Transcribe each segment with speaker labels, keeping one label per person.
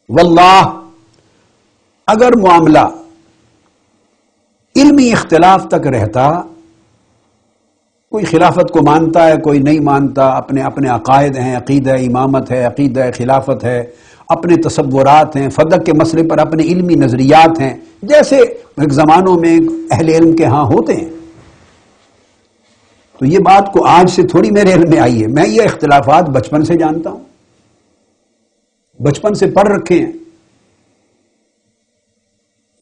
Speaker 1: واللہ اگر معاملہ علمی اختلاف تک رہتا، کوئی خلافت کو مانتا ہے کوئی نہیں مانتا، اپنے اپنے عقائد ہیں، عقیدہ امامت ہے، عقیدہ خلافت ہے، اپنے تصورات ہیں، فدق کے مسئلے پر اپنے علمی نظریات ہیں، جیسے ایک زمانوں میں اہل علم کے ہاں ہوتے ہیں. تو یہ بات کو آج سے تھوڑی میرے علم میں آئی ہے، میں یہ اختلافات بچپن سے جانتا ہوں، بچپن سے پڑھ رکھے ہیں.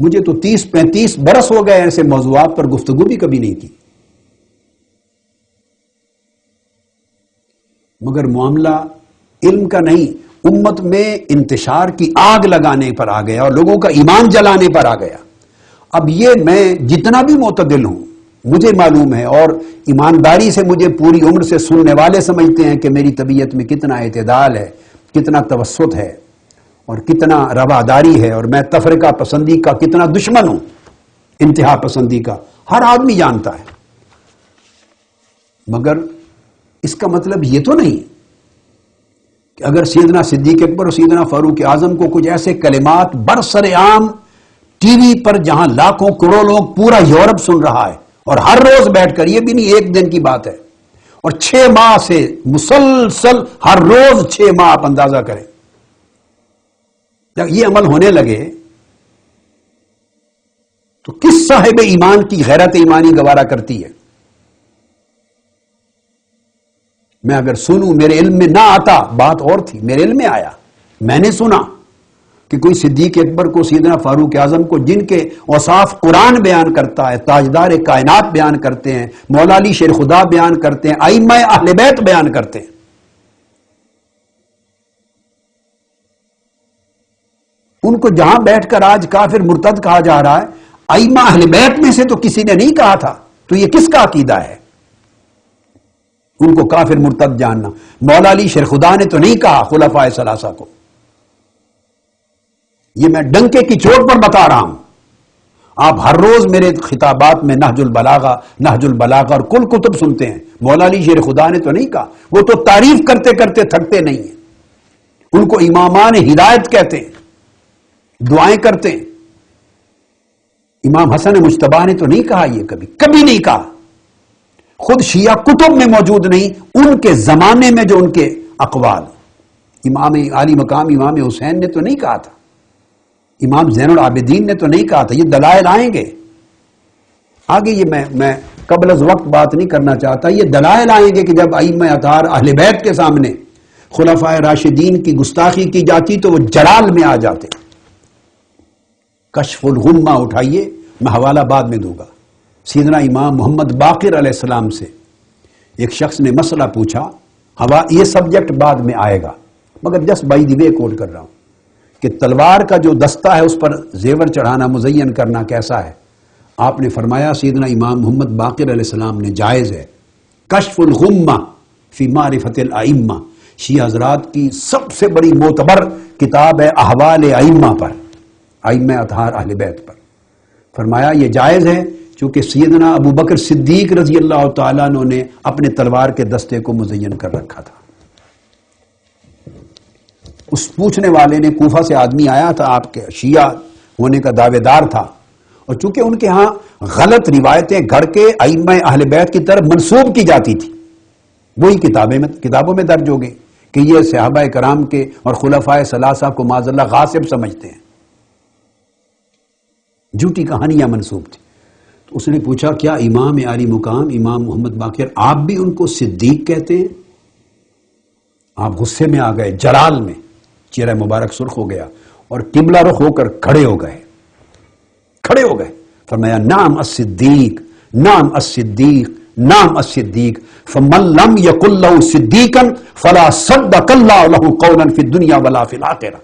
Speaker 1: مجھے تو 30-35 برس ہو گئے ایسے موضوعات پر گفتگو بھی کبھی نہیں کی. مگر معاملہ علم کا نہیں، امت میں انتشار کی آگ لگانے پر آ گیا اور لوگوں کا ایمان جلانے پر آ گیا. اب یہ میں جتنا بھی معتدل ہوں، مجھے معلوم ہے، اور ایمانداری سے مجھے پوری عمر سے سننے والے سمجھتے ہیں کہ میری طبیعت میں کتنا اعتدال ہے، کتنا توسط ہے اور کتنا رواداری ہے، اور میں تفرقہ پسندی کا کتنا دشمن ہوں، انتہا پسندی کا ہر آدمی جانتا ہے. مگر اس کا مطلب یہ تو نہیں کہ اگر سیدنا صدیق اکبر اور سیدنا فاروق اعظم کو کچھ ایسے کلمات برسر عام ٹی وی پر جہاں لاکھوں کروڑوں لوگ پورا یورپ سن رہا ہے اور ہر روز بیٹھ کر، یہ بھی نہیں ایک دن کی بات ہے، اور 6 ماہ سے مسلسل ہر روز 6 ماہ آپ اندازہ کریں، جب یہ عمل ہونے لگے تو کس صاحب ایمان کی غیرت ایمانی گوارا کرتی ہے؟ میں اگر سنوں، میرے علم میں نہ آتا بات اور تھی، میرے علم میں آیا، میں نے سنا کہ کوئی صدیق اکبر کو، سیدنا فاروق اعظم کو، جن کے اوصاف قرآن بیان کرتا ہے، تاجدار کائنات بیان کرتے ہیں، مولا علی شیر خدا بیان کرتے ہیں، ائمہ اہل بیت بیان کرتے ہیں، ان کو جہاں بیٹھ کر آج کافر مرتد کہا جا رہا ہے، ائمہ اہل بیت میں سے تو کسی نے نہیں کہا تھا. تو یہ کس کا عقیدہ ہے ان کو کافر مرتد جاننا؟ مولا علی شیر خدا نے تو نہیں کہا خلفائے ثلاثہ کو. یہ میں ڈنکے کی چوٹ پر بتا رہا ہوں. آپ ہر روز میرے خطابات میں نہج البلاغہ اور کل کتب سنتے ہیں. مولا علی شیر خدا نے تو نہیں کہا. وہ تو تعریف کرتے کرتے تھکتے نہیں ہیں. ان کو امامان ہدایت کہتے ہیں، دعائیں کرتے ہیں. امام حسن مجتبی نے تو نہیں کہا، یہ کبھی نہیں کہا. خود شیعہ کتب میں موجود نہیں، ان کے زمانے میں جو ان کے اقوال، امام عالی مقام امام حسین نے تو نہیں کہا تھا، امام زین العابدین نے تو نہیں کہا تھا. یہ دلائل آئیں گے آگے. یہ میں قبل از وقت بات نہیں کرنا چاہتا. یہ دلائل آئیں گے کہ جب ائمہ اطہار اہل بیت کے سامنے خلفائے راشدین کی گستاخی کی جاتی تو وہ جلال میں آ جاتے. کشف الغمہ اٹھائیے، میں حوالہ بعد میں دوں گا. سیدنا امام محمد باقر علیہ السلام سے ایک شخص نے مسئلہ پوچھا. یہ سبجیکٹ بعد میں آئے گا، مگر جسٹ بائی دی وے کوٹ کر رہا ہوں کہ تلوار کا جو دستہ ہے اس پر زیور چڑھانا، مزین کرنا کیسا ہے؟ آپ نے فرمایا، سیدنا امام محمد باقر علیہ السلام نے جائز ہے. کشف الغمہ فی معرفت الائمہ، شیعہ حضرات کی سب سے بڑی معتبر کتاب ہے احوال ائمہ پر، ائمہ اطہار اہل بیت پر. فرمایا یہ جائز ہے چونکہ سیدنا ابو بکر صدیق رضی اللہ تعالیٰ عنہ نے اپنے تلوار کے دستے کو مزین کر رکھا تھا. اس پوچھنے والے نے، کوفہ سے آدمی آیا تھا، آپ کے شیعہ ہونے کا دعوے دار تھا، اور چونکہ ان کے ہاں غلط روایتیں گھڑ کے ائمہ اہل بیت کی طرف منسوب کی جاتی تھی، وہی کتابوں میں درج ہو گئی کہ یہ صحابہ کرام کے اور خلفائے ثلاثہ کو معاذ اللہ غاصب سمجھتے ہیں. جھوٹی کہانیاں منسوب تھی. تو اس نے پوچھا، کیا امام عالی مقام امام محمد باقر آپ بھی ان کو صدیق کہتے ہیں؟ آپ غصے میں آ گئے، جلال میں چہرہ مبارک سرخ ہو گیا اور قبلہ رخ ہو کر کھڑے ہو گئے. فرمایا، نعم الصدیق، نعم الصدیق، نعم الصدیق، فمن لم یقل له صدیقا فلا صدق اللہ له قولا فی الدنیا ولا فی الآخرہ.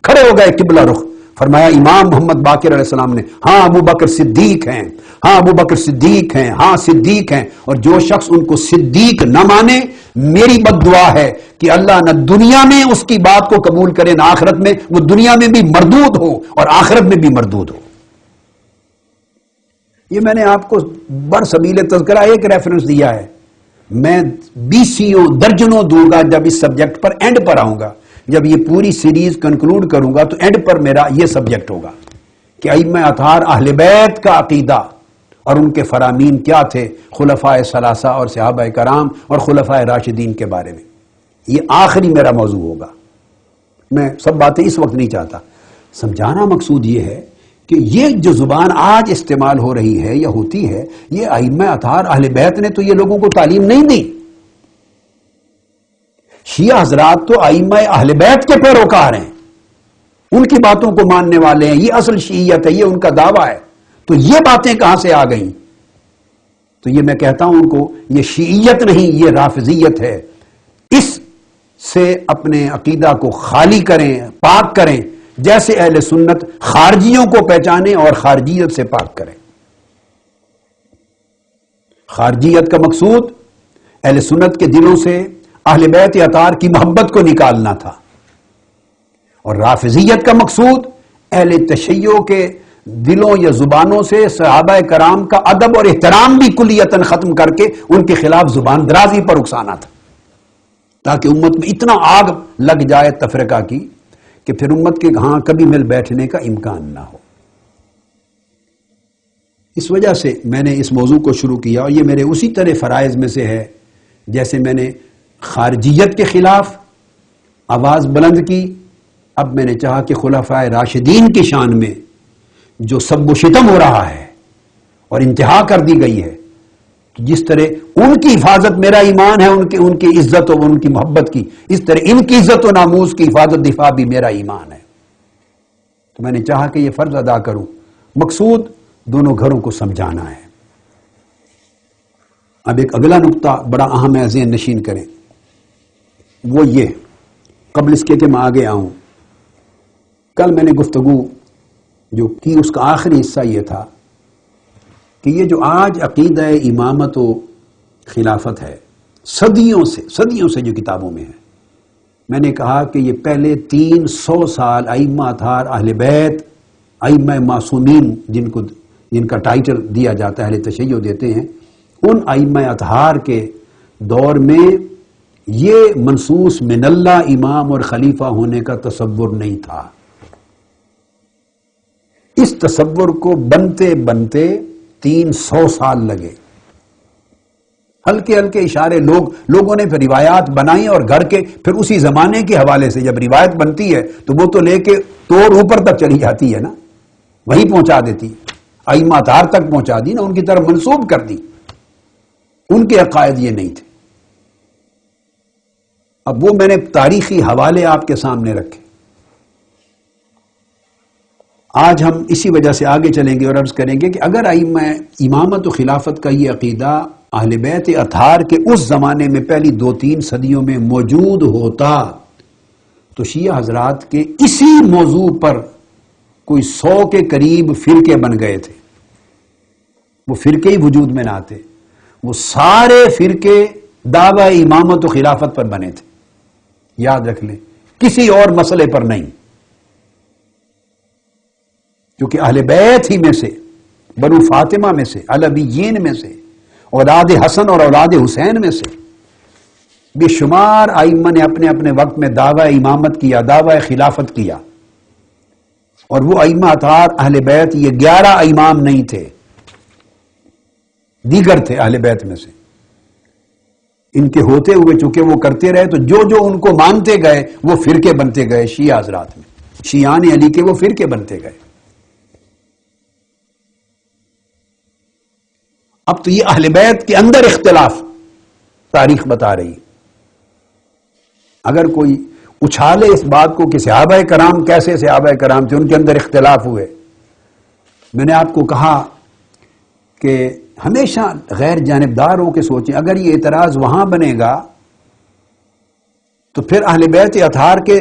Speaker 1: کھڑے ہو گئے قبلہ رخ. فرمایا امام محمد باقر علیہ السلام نے، ہاں ابو بکر صدیق ہیں، ہاں ابو بکر صدیق ہیں، ہاں صدیق ہیں. اور جو شخص ان کو صدیق نہ مانے، میری بد دعا ہے کہ اللہ نہ دنیا میں اس کی بات کو قبول کرے نہ آخرت میں، وہ دنیا میں بھی مردود ہو اور آخرت میں بھی مردود ہو. یہ میں نے آپ کو برسبیل تذکرہ ایک ریفرنس دیا ہے، میں 20 درجنوں دوں گا جب اس سبجیکٹ پر اینڈ پر آؤں گا. جب یہ پوری سیریز کنکلوڈ کروں گا تو اینڈ پر میرا یہ سبجیکٹ ہوگا کہ ائمہ اطہار اہل بیت کا عقیدہ اور ان کے فرامین کیا تھے، خلفائے ثلاثہ اور صحابہ کرام اور خلفائے راشدین کے بارے میں. یہ آخری میرا موضوع ہوگا. میں سب باتیں اس وقت نہیں چاہتا. سمجھانا مقصود یہ ہے کہ یہ جو زبان آج استعمال ہو رہی ہے یا ہوتی ہے، یہ ائمہ اطہار اہل بیت نے تو یہ لوگوں کو تعلیم نہیں دی. شیعہ حضرات تو ائمہ اہل بیت کے پیروکار ہیں، ان کی باتوں کو ماننے والے ہیں. یہ اصل شیعیت ہے، یہ ان کا دعویٰ ہے. تو یہ باتیں کہاں سے آ گئیں؟ تو یہ میں کہتا ہوں ان کو، یہ شیعیت نہیں، یہ رافضیت ہے. اس سے اپنے عقیدہ کو خالی کریں، پاک کریں، جیسے اہل سنت خارجیوں کو پہچانیں اور خارجیت سے پاک کریں. خارجیت کا مقصود اہل سنت کے دلوں سے اہل بیت اطہار کی محبت کو نکالنا تھا، اور رافضیت کا مقصود اہل تشیع کے دلوں یا زبانوں سے صحابہ کرام کا ادب اور احترام بھی کلیتاً ختم کر کے ان کے خلاف زبان درازی پر اکسانا تھا، تاکہ امت میں اتنا آگ لگ جائے تفرقہ کی کہ پھر امت کے ہاں کبھی مل بیٹھنے کا امکان نہ ہو. اس وجہ سے میں نے اس موضوع کو شروع کیا، اور یہ میرے اسی طرح فرائض میں سے ہے جیسے میں نے خارجیت کے خلاف آواز بلند کی. اب میں نے چاہا کہ خلفائے راشدین کی شان میں جو سب و شتم ہو رہا ہے اور انتہا کر دی گئی ہے، جس طرح ان کی حفاظت میرا ایمان ہے، ان کی عزت اور ان کی محبت کی، اس طرح ان کی عزت و ناموس کی حفاظت دفاع بھی میرا ایمان ہے. تو میں نے چاہا کہ یہ فرض ادا کروں. مقصود دونوں گھروں کو سمجھانا ہے. اب ایک اگلا نقطہ بڑا اہم ہے، ذہن نشین کریں. وہ یہ، قبل اس کے کہ میں آگے آؤں، کل میں نے گفتگو جو کی اس کا آخری حصہ یہ تھا کہ یہ جو آج عقیدہ امامت و خلافت ہے، صدیوں سے جو کتابوں میں ہے، میں نے کہا کہ یہ پہلے 300 سال ائمہ اطہار اہل بیت، ائمہ معصومین جن کا ٹائٹل دیا جاتا ہے، اہل تشیع دیتے ہیں، ان ائمہ اطہار کے دور میں یہ منصوص من اللہ امام اور خلیفہ ہونے کا تصور نہیں تھا. اس تصور کو بنتے بنتے 300 سال لگے. ہلکے ہلکے اشارے لوگوں نے پھر روایات بنائی، اور گھر کے پھر اسی زمانے کے حوالے سے جب روایت بنتی ہے تو وہ تو لے کے توڑ اوپر تک چلی جاتی ہے نا، وہیں پہنچا دیتی، ائمہ اطہار تک پہنچا دی نا، ان کی طرف منسوب کر دی. ان کے عقائد یہ نہیں تھے. اب وہ میں نے تاریخی حوالے آپ کے سامنے رکھے. آج ہم اسی وجہ سے آگے چلیں گے اور عرض کریں گے کہ اگر ائمہ امامت و خلافت کا یہ عقیدہ اہل بیت اطہار کے اس زمانے میں پہلی 2-3 صدیوں میں موجود ہوتا تو شیعہ حضرات کے اسی موضوع پر کوئی 100 کے قریب فرقے بن گئے تھے. وہ فرقے ہی وجود میں نہ آتے. وہ سارے فرقے دعوی امامت و خلافت پر بنے تھے. یاد رکھ لیں، کسی اور مسئلے پر نہیں، کیونکہ اہل بیت ہی میں سے، بنو فاطمہ میں سے، علویین میں سے، اولاد حسن اور اولاد حسین میں سے بے شمار ائمہ نے اپنے اپنے وقت میں دعوی امامت کیا، دعوی خلافت کیا. اور وہ ائمہ اطہار اہل بیت یہ 11 امام نہیں تھے، دیگر تھے اہل بیت میں سے. ان کے ہوتے ہوئے چونکہ وہ کرتے رہے تو جو ان کو مانتے گئے وہ فرقے بنتے گئے. شیعہ حضرات میں شیعان علی کے وہ فرقے بنتے گئے. اب تو یہ اہل بیت کے اندر اختلاف تاریخ بتا رہی. اگر کوئی اچھالے اس بات کو کہ صحابہ کرام کیسے صحابہ کرام تھے، ان کے اندر اختلاف ہوئے. میں نے آپ کو کہا کہ ہمیشہ غیر جانبداروں کے سوچیں. اگر یہ اعتراض وہاں بنے گا تو پھر اہل بیت اطہار کے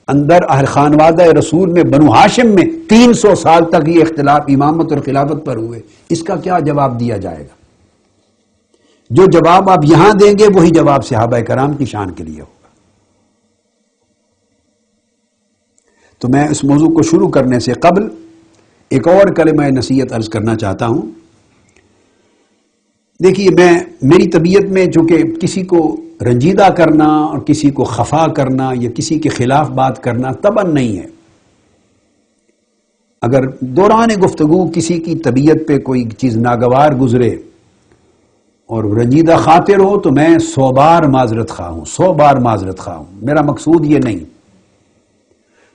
Speaker 1: اندر اہل خانوادہ رسول میں بنو ہاشم میں 300 سال تک یہ اختلاف امامت اور خلافت پر ہوئے. اس کا کیا جواب دیا جائے گا؟ جو جواب آپ یہاں دیں گے وہی جواب صحابہ کرام کی شان کے لیے ہوگا. تو میں اس موضوع کو شروع کرنے سے قبل ایک اور کلمہ نصیحت عرض کرنا چاہتا ہوں. دیکھیے میری طبیعت میں چونکہ کسی کو رنجیدہ کرنا اور کسی کو خفا کرنا یا کسی کے خلاف بات کرنا طبعاً نہیں ہے. اگر دوران گفتگو کسی کی طبیعت پہ کوئی چیز ناگوار گزرے اور رنجیدہ خاطر ہو تو میں 100 بار معذرت خواہ ہوں، 100 بار معذرت خواہ ہوں، میرا مقصود یہ نہیں.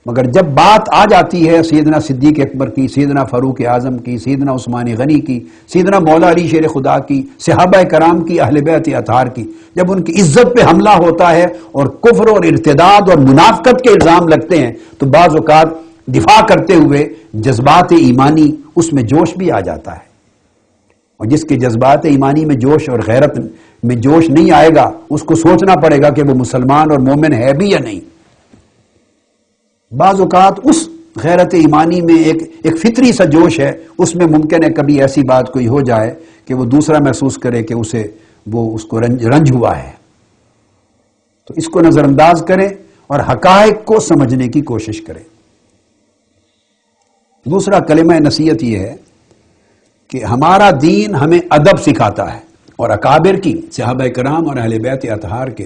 Speaker 1: مگر جب بات آ جاتی ہے سیدنا صدیق اکبر کی، سیدنا فاروق اعظم کی، سیدنا عثمان غنی کی، سیدنا مولا علی شیر خدا کی، صحابہ کرام کی، اہل بیت اطہار کی، جب ان کی عزت پہ حملہ ہوتا ہے اور کفر اور ارتداد اور منافقت کے الزام لگتے ہیں تو بعض اوقات دفاع کرتے ہوئے جذبات ایمانی اس میں جوش بھی آ جاتا ہے. اور جس کے جذبات ایمانی میں جوش اور غیرت میں جوش نہیں آئے گا اس کو سوچنا پڑے گا کہ وہ مسلمان اور مومن ہے بھی یا نہیں. بعض اوقات اس غیرت ایمانی میں ایک فطری سا جوش ہے، اس میں ممکن ہے کبھی ایسی بات کوئی ہو جائے کہ وہ دوسرا محسوس کرے کہ اس کو رنج ہوا ہے. تو اس کو نظر انداز کریں اور حقائق کو سمجھنے کی کوشش کریں. دوسرا کلمہ نصیحت یہ ہے کہ ہمارا دین ہمیں ادب سکھاتا ہے اور اکابر کی، صحابہ کرام اور اہل بیت اطہار کے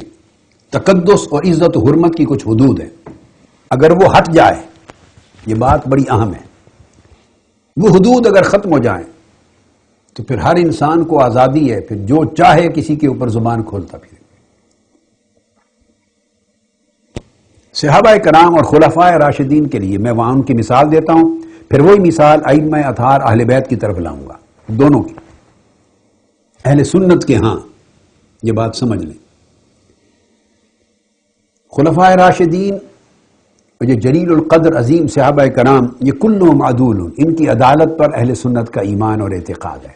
Speaker 1: تقدس اور عزت و حرمت کی کچھ حدود ہیں. اگر وہ ہٹ جائے، یہ بات بڑی اہم ہے، وہ حدود اگر ختم ہو جائیں تو پھر ہر انسان کو آزادی ہے، پھر جو چاہے کسی کے اوپر زبان کھولتا پھرے. صحابہ کرام اور خلفائے راشدین کے لیے میں وہاں ان کی مثال دیتا ہوں، پھر وہی مثال ائمہ اطہار اہل بیت کی طرف لاؤں گا، دونوں کی. اہل سنت کے ہاں یہ بات سمجھ لیں، خلفائے راشدین اور یہ جلیل القدر عظیم صحابہ کرام یہ کلهم عدول، ان کی عدالت پر اہل سنت کا ایمان اور اعتقاد ہے.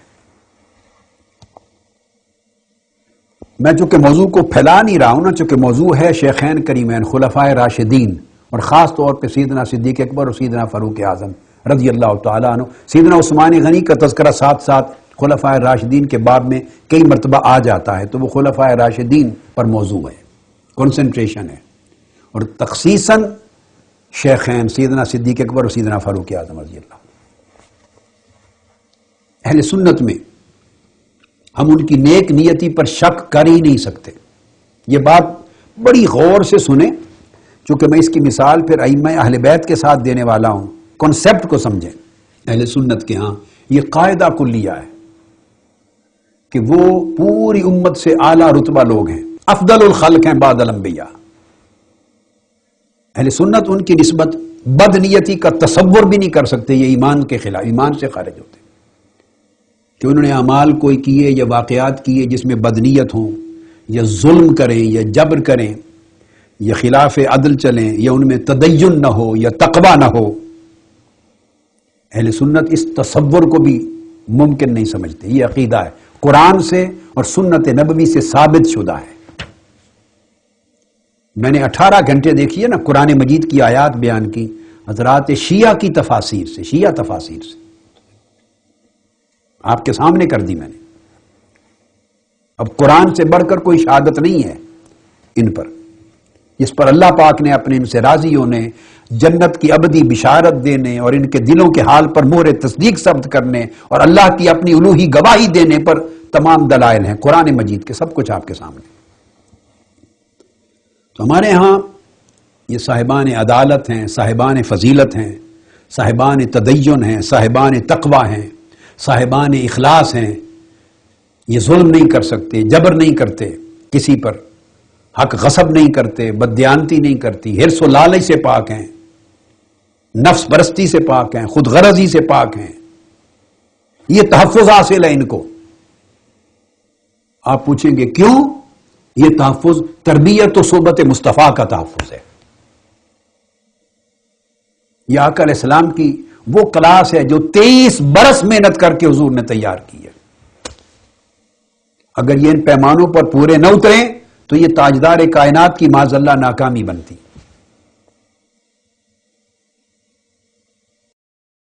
Speaker 1: میں چونکہ موضوع کو پھیلا نہیں رہا ہوں نا، چونکہ موضوع ہے شیخین کریمین خلفائے راشدین اور خاص طور پہ سیدنا صدیق اکبر اور سیدنا فاروق اعظم رضی اللہ تعالیٰ عنہ. سیدنا عثمان غنی کا تذکرہ ساتھ ساتھ خلفائے راشدین کے باب میں کئی مرتبہ آ جاتا ہے، تو وہ خلفائے راشدین پر موضوع ہے، کنسنٹریشن ہے. اور تخصیصاً شیخین سیدنا صدیق اکبر اور سیدنا فاروق اعظم رضی اللہ. اہل سنت میں ہم ان کی نیک نیتی پر شک کر ہی نہیں سکتے. یہ بات بڑی غور سے سنیں، چونکہ میں اس کی مثال پھر ائمہ اہل بیت کے ساتھ دینے والا ہوں. کنسپٹ کو سمجھیں. اہل سنت کے ہاں یہ قاعدہ کلیہ ہے کہ وہ پوری امت سے اعلیٰ رتبہ لوگ ہیں، افضل الخلق ہیں بعد الانبیاء. اہل سنت ان کی نسبت بد نیتی کا تصور بھی نہیں کر سکتے، یہ ایمان کے خلاف، ایمان سے خارج ہوتے کہ انہوں نے اعمال کوئی کیے یا واقعات کیے جس میں بد نیت ہوں یا ظلم کریں یا جبر کریں یا خلاف عدل چلیں یا ان میں تدین نہ ہو یا تقوی نہ ہو. اہل سنت اس تصور کو بھی ممکن نہیں سمجھتے. یہ عقیدہ ہے قرآن سے اور سنت نبوی سے ثابت شدہ ہے. میں نے 18 گھنٹے دیکھی ہے نا قرآن مجید کی آیات بیان کی حضرات شیعہ کی تفاسیر سے، شیعہ تفاسیر سے آپ کے سامنے کر دی میں نے. اب قرآن سے بڑھ کر کوئی شہادت نہیں ہے ان پر، جس پر اللہ پاک نے اپنے ان سے راضی ہونے، جنت کی ابدی بشارت دینے اور ان کے دلوں کے حال پر مہر تصدیق ثبت کرنے اور اللہ کی اپنی الوہی گواہی دینے پر تمام دلائل ہیں قرآن مجید کے، سب کچھ آپ کے سامنے. تو ہمارے ہاں یہ صاحبان عدالت ہیں، صاحبان فضیلت ہیں، صاحبان تدین ہیں، صاحبان تقوی ہیں، صاحبان اخلاص ہیں. یہ ظلم نہیں کر سکتے، جبر نہیں کرتے کسی پر، حق غصب نہیں کرتے، بددیانتی نہیں کرتی، حرص و لالچ سے پاک ہیں، نفس پرستی سے پاک ہیں، خود غرضی سے پاک ہیں. یہ تحفظ حاصل ہے ان کو. آپ پوچھیں گے کیوں؟ یہ تحفظ تربیت و صحبت مصطفیٰ کا تحفظ ہے. یہ آقا علیہ السلام کی وہ کلاس ہے جو 23 برس محنت کر کے حضور نے تیار کی ہے. اگر یہ ان پیمانوں پر پورے نہ اتریں تو یہ تاجدار کائنات کی معاذ اللہ ناکامی بنتی.